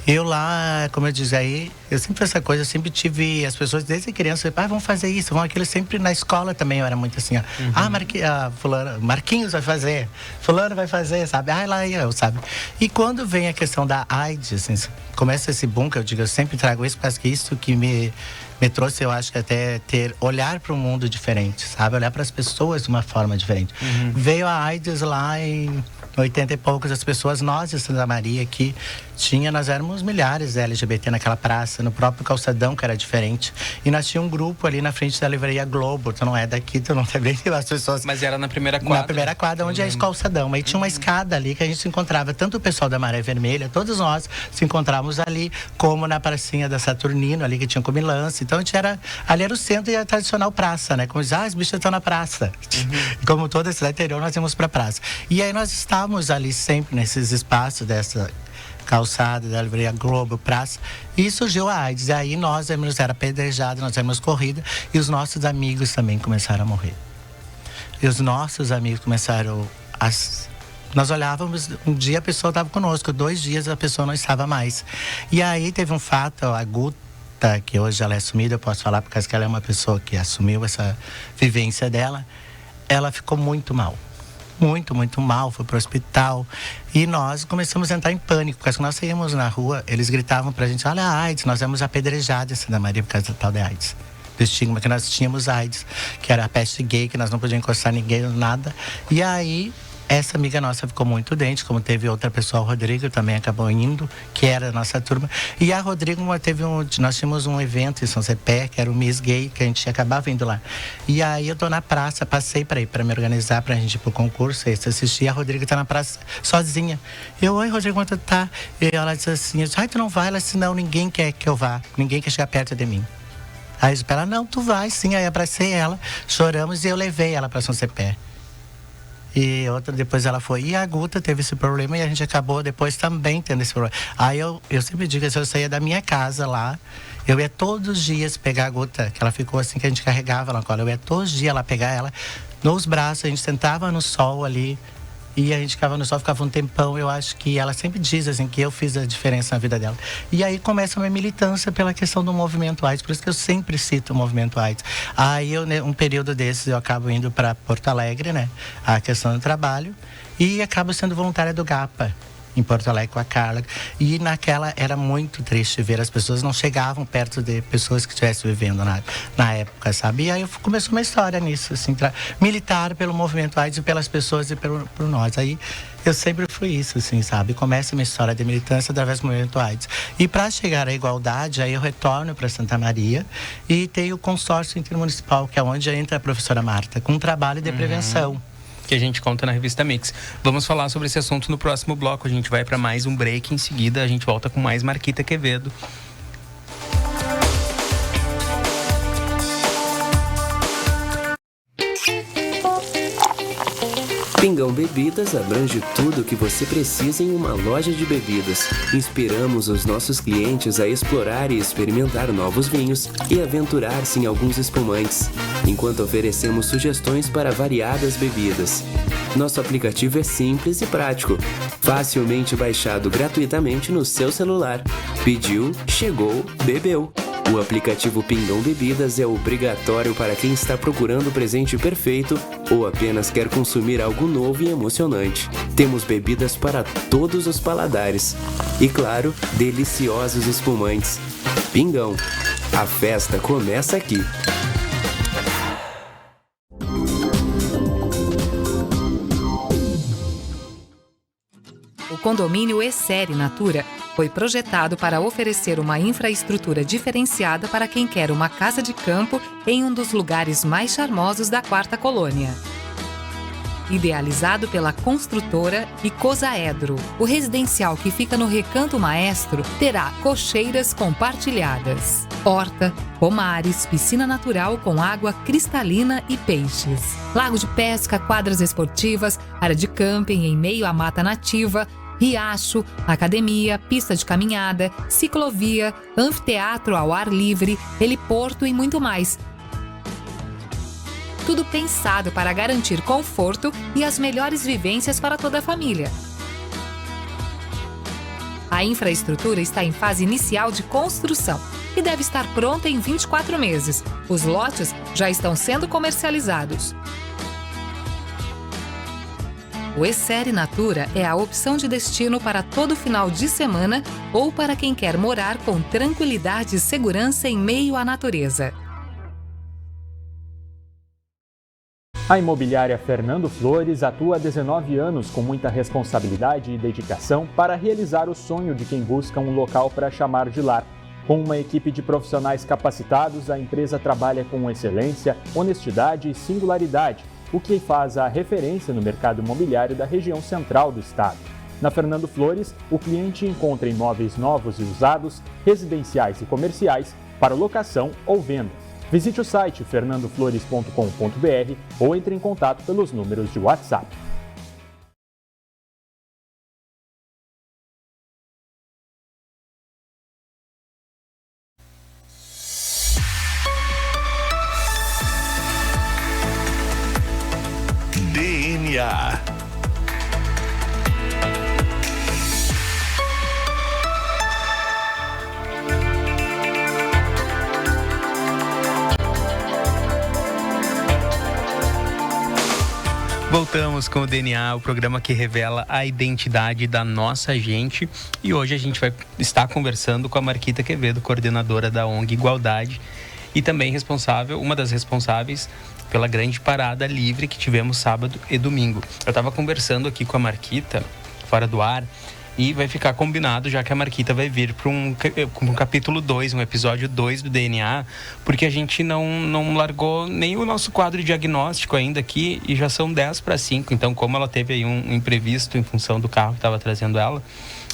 Eu lá, como eu dizia aí, eu sempre essa coisa, eu sempre tive as pessoas desde criança, vamos fazer isso, vamos aquilo, sempre na escola também eu era muito assim, ó. Marquinhos vai fazer, fulano vai fazer, sabe? Lá eu, sabe? E quando vem a questão da AIDS, assim, começa esse boom, que eu digo, eu sempre trago isso, porque que isso que me trouxe, eu acho que até olhar para um mundo diferente, sabe? Olhar para as pessoas de uma forma diferente. Veio a AIDS lá em 80 e poucos, as pessoas, nós de Santa Maria aqui, nós éramos milhares LGBT naquela praça, no próprio calçadão, que era diferente. E nós tínhamos um grupo ali na frente da livraria Globo, tu não é daqui, tu não tá bem, as pessoas... Mas era na primeira quadra? Na primeira quadra, onde é esse calçadão. Aí tinha uma escada ali que a gente se encontrava, tanto o pessoal da Maré Vermelha, todos nós se encontrávamos ali, como na pracinha da Saturnino, ali que tinha comilança. Então a gente ali era o centro e a tradicional praça, né? Como diz, as bichas estão na praça. E como toda a cidade interior, nós íamos pra praça. E aí nós estávamos ali sempre nesses espaços dessa calçada da livraria Globo, praça, e surgiu a AIDS. E aí nós era apedrejado, nós éramos corrida, e os nossos amigos também começaram a morrer. E os nossos amigos começaram Nós olhávamos, um dia a pessoa estava conosco, 2 dias a pessoa não estava mais. E aí teve um fato, a Guta, que hoje ela é assumida, eu posso falar porque ela é uma pessoa que assumiu essa vivência dela, ela ficou muito mal. Muito, muito mal, foi pro hospital. E nós começamos a entrar em pânico, porque nós saímos na rua, eles gritavam pra gente, olha a AIDS, nós éramos apedrejados em Santa Maria por causa da tal da AIDS. Do estigma que nós tínhamos AIDS, que era a peste gay, que nós não podíamos encostar ninguém, nada. E aí, essa amiga nossa ficou muito doente, como teve outra pessoa, o Rodrigo também acabou indo, que era a nossa turma. E a Rodrigo nós tínhamos um evento em São Cepé, que era o Miss Gay, que a gente acabava indo lá. E aí eu tô na praça, passei para me organizar pra gente ir pro concurso, assistir. A Rodrigo tá na praça sozinha. Oi Rodrigo, como tu tá? E ela disse assim, tu não vai? Ela disse, não, ninguém quer que eu vá, ninguém quer chegar perto de mim. Aí eu disse, ela, não, tu vai sim. Aí abracei ela, choramos e eu levei ela pra São Cepé. E depois ela foi. E a Guta teve esse problema e a gente acabou depois também tendo esse problema. Aí eu sempre digo que se eu saía da minha casa lá, eu ia todos os dias pegar a Guta, que ela ficou assim, que a gente carregava ela na cola. Eu ia todos os dias lá pegar ela nos braços, a gente sentava no sol ali. E a gente ficava no sol, ficava um tempão. Eu acho que ela sempre diz assim, que eu fiz a diferença na vida dela. E aí começa a minha militância pela questão do movimento AIDS. Por isso que eu sempre cito o movimento AIDS. Aí um período desses eu acabo indo para Porto Alegre, né? A questão do trabalho. E acabo sendo voluntária do GAPA, em Porto Alegre com a Carla. E naquela era muito triste ver, as pessoas não chegavam perto de pessoas que estivessem vivendo na época, sabe? E aí começou uma história nisso, assim, militar pelo movimento AIDS e pelas pessoas e por nós. Aí eu sempre fui isso, assim, sabe? Começa uma história de militância através do movimento AIDS. E para chegar à igualdade, aí eu retorno para Santa Maria e tenho o consórcio intermunicipal, que é onde entra a professora Marta, com um trabalho de prevenção. Que a gente conta na revista Mix. Vamos falar sobre esse assunto no próximo bloco. A gente vai para mais um break. Em seguida, a gente volta com mais Marquita Quevedo. Pingão Bebidas abrange tudo o que você precisa em uma loja de bebidas. Inspiramos os nossos clientes a explorar e experimentar novos vinhos e aventurar-se em alguns espumantes, enquanto oferecemos sugestões para variadas bebidas. Nosso aplicativo é simples e prático, facilmente baixado gratuitamente no seu celular. Pediu, chegou, bebeu. O aplicativo Pingão Bebidas é obrigatório para quem está procurando o presente perfeito ou apenas quer consumir algo novo e emocionante. Temos bebidas para todos os paladares. E claro, deliciosos espumantes. Pingão. A festa começa aqui. O condomínio Essere Natura foi projetado para oferecer uma infraestrutura diferenciada para quem quer uma casa de campo em um dos lugares mais charmosos da 4ª Colônia. Idealizado pela construtora Icosaedro, o residencial que fica no Recanto Maestro terá cocheiras compartilhadas, horta, pomares, piscina natural com água cristalina e peixes, lago de pesca, quadras esportivas, área de camping em meio à mata nativa, riacho, academia, pista de caminhada, ciclovia, anfiteatro ao ar livre, heliporto e muito mais. Tudo pensado para garantir conforto e as melhores vivências para toda a família. A infraestrutura está em fase inicial de construção e deve estar pronta em 24 meses. Os lotes já estão sendo comercializados. O Essere Natura é a opção de destino para todo final de semana ou para quem quer morar com tranquilidade e segurança em meio à natureza. A imobiliária Fernando Flores atua há 19 anos com muita responsabilidade e dedicação para realizar o sonho de quem busca um local para chamar de lar. Com uma equipe de profissionais capacitados, a empresa trabalha com excelência, honestidade e singularidade, o que faz a referência no mercado imobiliário da região central do estado. Na Fernando Flores, o cliente encontra imóveis novos e usados, residenciais e comerciais, para locação ou venda. Visite o site fernandoflores.com.br ou entre em contato pelos números de WhatsApp. DNA. Voltamos com o DNA, o programa que revela a identidade da nossa gente. E hoje a gente vai estar conversando com a Marquita Quevedo, coordenadora da ONG Igualdade e também uma das responsáveis pela grande parada livre que tivemos sábado e domingo. Eu estava conversando aqui com a Marquita, fora do ar, e vai ficar combinado, já que a Marquita vai vir para um capítulo 2, um episódio 2 do DNA, porque a gente não largou nem o nosso quadro diagnóstico ainda aqui, e já são 10:05. Então, como ela teve aí um imprevisto em função do carro que estava trazendo ela,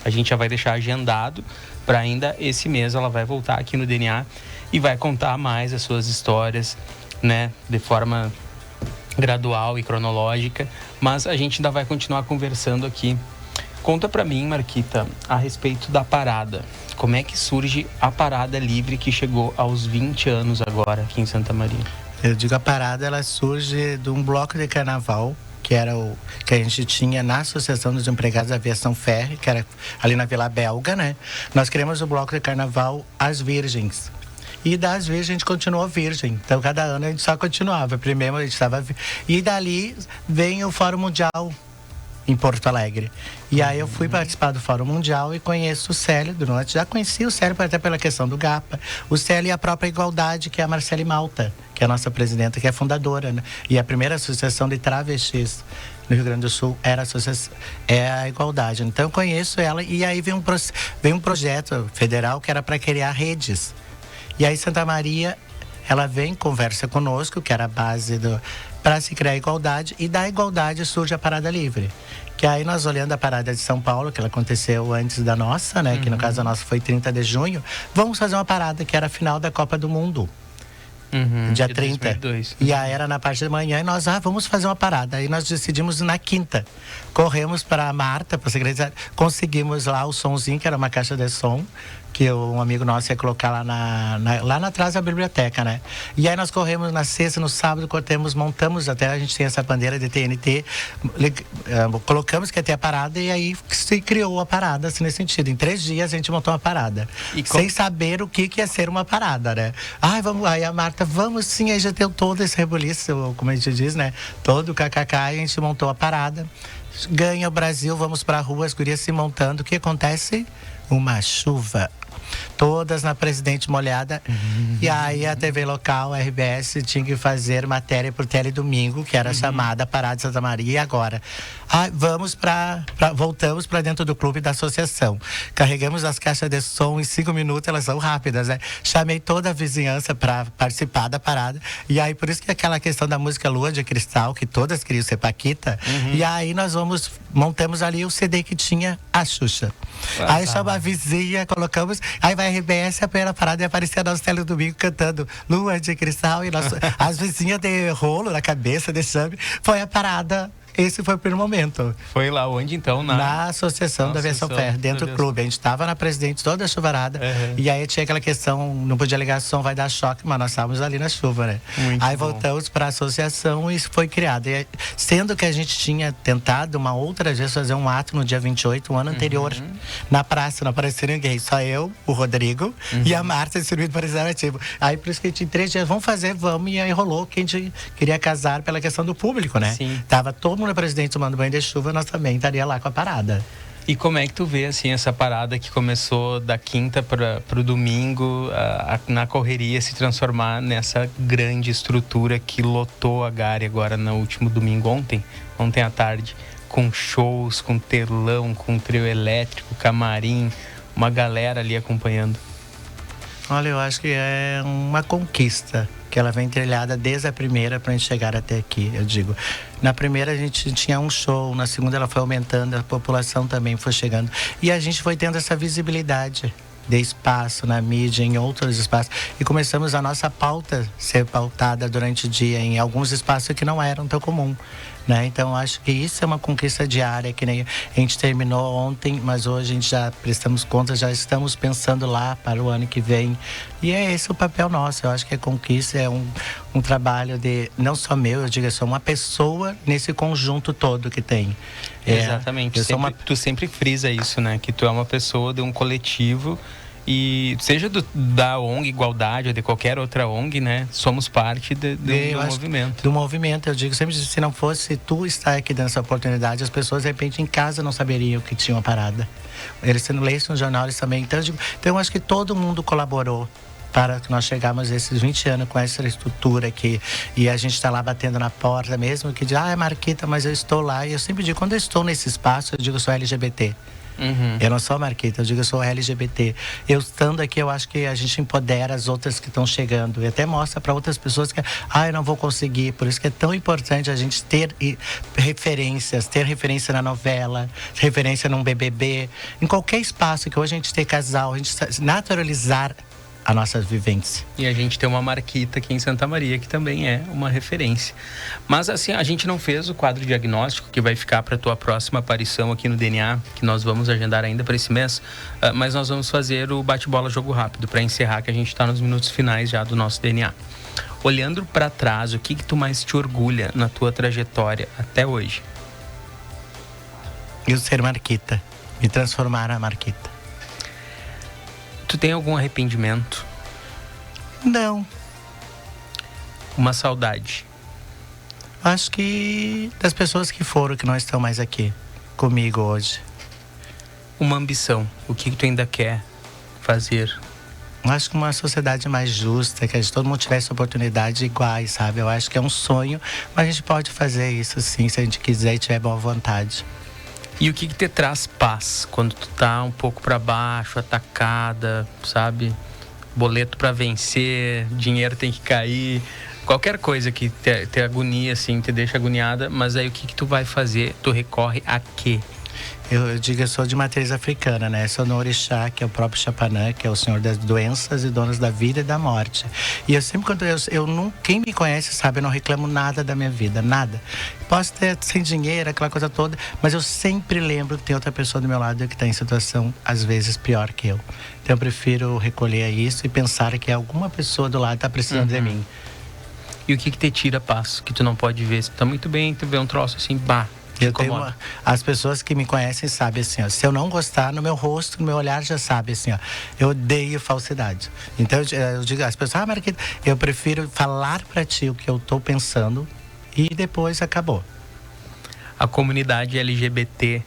a gente já vai deixar agendado para ainda esse mês ela vai voltar aqui no DNA e vai contar mais as suas histórias, né, de forma gradual e cronológica, mas a gente ainda vai continuar conversando aqui. Conta pra mim, Marquita, a respeito da parada. Como é que surge a parada livre que chegou aos 20 anos agora aqui em Santa Maria? Eu digo, a parada, ela surge de um bloco de carnaval, que era o que a gente tinha na Associação dos Empregados da Aviação Ferry, que era ali na Vila Belga, né? Nós criamos o bloco de carnaval As Virgens. E das Virgens a gente continuou virgem. Então, cada ano a gente só continuava. Primeiro a gente estava... E dali vem o Fórum Mundial em Porto Alegre. E aí eu fui participar do Fórum Mundial e conheço o Célio Durante. Já conheci o Célio até pela questão do GAPA. O Célio e a própria Igualdade, que é a Marcele Malta, que é a nossa presidenta, que é fundadora, né? E a primeira associação de travestis no Rio Grande do Sul é a Igualdade. Então eu conheço ela e aí vem um projeto federal que era para criar redes. E aí Santa Maria, ela vem, conversa conosco, que era a base para se criar a igualdade, e da igualdade surge a Parada Livre. Que aí nós olhando a Parada de São Paulo, que ela aconteceu antes da nossa, né? Que no caso a nossa foi 30 de junho, vamos fazer uma parada que era a final da Copa do Mundo. dia 30. 2002. E aí era na parte da manhã e nós, vamos fazer uma parada. Aí nós decidimos na quinta. Corremos para a Marta, para a secretária, conseguimos lá o sonzinho, que era uma caixa de som, que um amigo nosso ia colocar lá atrás da biblioteca, né? E aí nós corremos na sexta, no sábado, montamos, até a gente tem essa bandeira de TNT, colocamos que ia ter a parada e aí se criou a parada, assim, nesse sentido. Em 3 dias a gente montou uma parada, sem saber o que ia ser uma parada, né? Aí a Marta, vamos sim, aí já deu todo esse rebuliço, como a gente diz, né? Todo o kkk, e a gente montou a parada. Ganha o Brasil, vamos pra rua, as gurias se montando. O que acontece? Uma chuva. Todas na Presidente molhada. E aí a TV local, a RBS, tinha que fazer matéria por Teledomingo, que era chamada Parada de Santa Maria. E agora? Voltamos para dentro do clube da associação. Carregamos as caixas de som em 5 minutos, elas são rápidas, né? Chamei toda a vizinhança para participar da parada. E aí, por isso que aquela questão da música Lua de Cristal, que todas queriam ser Paquita. E aí nós montamos ali o CD que tinha a Xuxa. Aí chama a vizinha, colocamos. Aí vai a RBS, a primeira parada e aparecia a nossa Teledomingo cantando Lua de Cristal. E as vizinhas de rolo na cabeça, de chame. Foi a parada. Esse foi o primeiro momento. Foi lá onde, então? Na Associação da Aviação Ferro, dentro do clube. A gente estava na Presidente toda a chuvarada. E aí tinha aquela questão, não podia ligar som, vai dar choque, mas nós estávamos ali na chuva, né? Aí voltamos para a associação e isso foi criado. E, sendo que a gente tinha tentado uma outra vez fazer um ato no dia 28, um ano anterior, na praça, não apareceu ninguém. Só eu, o Rodrigo e a Marta de serviço participativo. Aí por isso que a gente, em 3 dias, vamos fazer, vamos. E aí rolou que a gente queria casar pela questão do público, né? Sim. Tava todo mundo Presidente tomando banho de chuva, nós também estaria lá com a parada. E como é que tu vê, assim, essa parada que começou da quinta para o domingo, na correria, se transformar nessa grande estrutura que lotou a Gare agora no último domingo, ontem à tarde, com shows, com telão, com trio elétrico, camarim, uma galera ali acompanhando? Olha, eu acho que é uma conquista que ela vem trilhada desde a primeira para a gente chegar até aqui, eu digo. Na primeira a gente tinha um show, na segunda ela foi aumentando, a população também foi chegando. E a gente foi tendo essa visibilidade de espaço na mídia, em outros espaços. E começamos a nossa pauta ser pautada durante o dia em alguns espaços que não eram tão comuns. Né? Então, acho que isso é uma conquista diária, que nem a gente terminou ontem, mas hoje a gente já prestamos contas, já estamos pensando lá para o ano que vem. E é esse o papel nosso. Eu acho que a conquista é um trabalho de, não só meu, eu digo, eu sou uma pessoa nesse conjunto todo que tem. Exatamente. Tu sempre frisa isso, né? Que tu é uma pessoa de um coletivo. E seja da ONG Igualdade ou de qualquer outra ONG, né? Somos parte do movimento. Do movimento, eu digo sempre, se não fosse tu estar aqui dando essa oportunidade, as pessoas de repente em casa não saberiam que tinha uma parada. Eles sendo leis no jornal, eles também. Então eu acho que todo mundo colaborou para que nós chegarmos a esses 20 anos com essa estrutura aqui. E a gente está lá batendo na porta mesmo, que diz, é Marquita, mas eu estou lá. E eu sempre digo, quando eu estou nesse espaço, eu digo, eu sou LGBT. Eu não sou Marquita, eu digo, eu sou LGBT. Eu estando aqui, eu acho que a gente empodera as outras que estão chegando. E até mostra para outras pessoas que, eu não vou conseguir. Por isso que é tão importante a gente ter referências, ter referência na novela, referência num BBB, em qualquer espaço que hoje a gente tem casal, a gente naturalizar a nossa vivência. E a gente tem uma Marquita aqui em Santa Maria, que também é uma referência. Mas assim, a gente não fez o quadro diagnóstico, que vai ficar para a tua próxima aparição aqui no DNA, que nós vamos agendar ainda para esse mês, mas nós vamos fazer o bate-bola jogo rápido, para encerrar, que a gente está nos minutos finais já do nosso DNA. Olhando para trás, o que tu mais te orgulha na tua trajetória até hoje? Eu ser Marquita, me transformar na Marquita. Tu tem algum arrependimento? Não. Uma saudade? Acho que das pessoas que foram, que não estão mais aqui comigo hoje. Uma ambição? O que tu ainda quer fazer? Acho que uma sociedade mais justa, que todo mundo tivesse oportunidade iguais, sabe? Eu acho que é um sonho, mas a gente pode fazer isso sim, se a gente quiser e tiver boa vontade. E o que te traz paz quando tu tá um pouco para baixo, atacada, sabe? Boleto para vencer, dinheiro tem que cair, qualquer coisa que te agonia, assim, te deixa agoniada, mas aí o que tu vai fazer? Tu recorre a quê? Eu digo, eu sou de matriz africana, né? Sou no Orixá, que é o próprio Xapanã, que é o senhor das doenças e donos da vida e da morte. E eu sempre, quando quem me conhece sabe, eu não reclamo nada da minha vida, nada. Posso ter sem dinheiro, aquela coisa toda, mas eu sempre lembro que tem outra pessoa do meu lado que está em situação, às vezes, pior que eu. Então eu prefiro recolher isso e pensar que alguma pessoa do lado está precisando de mim. E o que te tira paz? Que tu não pode ver? Você tá muito bem, tu vê um troço assim, As pessoas que me conhecem sabem assim, ó, se eu não gostar, no meu rosto, no meu olhar, já sabe assim, ó, eu odeio falsidade. Então eu digo às pessoas, Marquita, eu prefiro falar pra ti o que eu tô pensando e depois acabou. A comunidade LGBTQIAP+,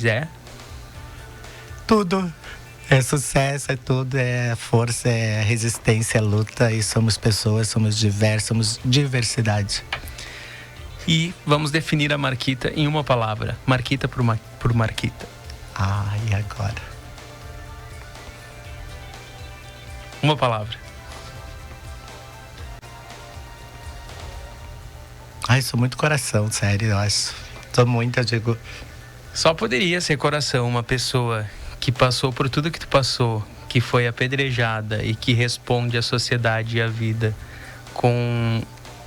é? Tudo. É sucesso, é tudo, é força, é resistência, é luta. E somos pessoas, somos diversos, somos diversidade. E vamos definir a Marquita em uma palavra. Marquita por Marquita. E agora? Uma palavra. Sou muito coração, sério, eu acho. Sou muito, eu digo. Só poderia ser coração uma pessoa que passou por tudo que tu passou, que foi apedrejada e que responde à sociedade e à vida com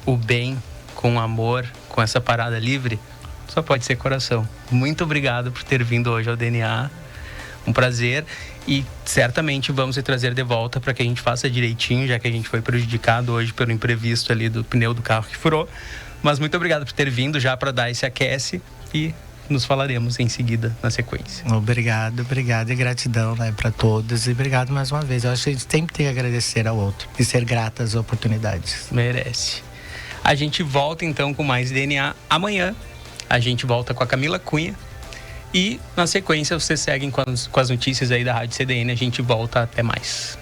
o bem, com o amor, com essa parada livre, só pode ser coração. Muito obrigado por ter vindo hoje ao DNA. Um prazer. E certamente vamos te trazer de volta para que a gente faça direitinho, já que a gente foi prejudicado hoje pelo imprevisto ali do pneu do carro que furou. Mas muito obrigado por ter vindo já para dar esse aquece e nos falaremos em seguida, na sequência. Obrigado e gratidão, né, para todos. E obrigado mais uma vez. Eu acho que a gente sempre tem que agradecer ao outro e ser grato às oportunidades. Merece. A gente volta então com mais DNA amanhã. A gente volta com a Camila Cunha. E na sequência vocês seguem com as notícias aí da Rádio CDN. A gente volta até mais.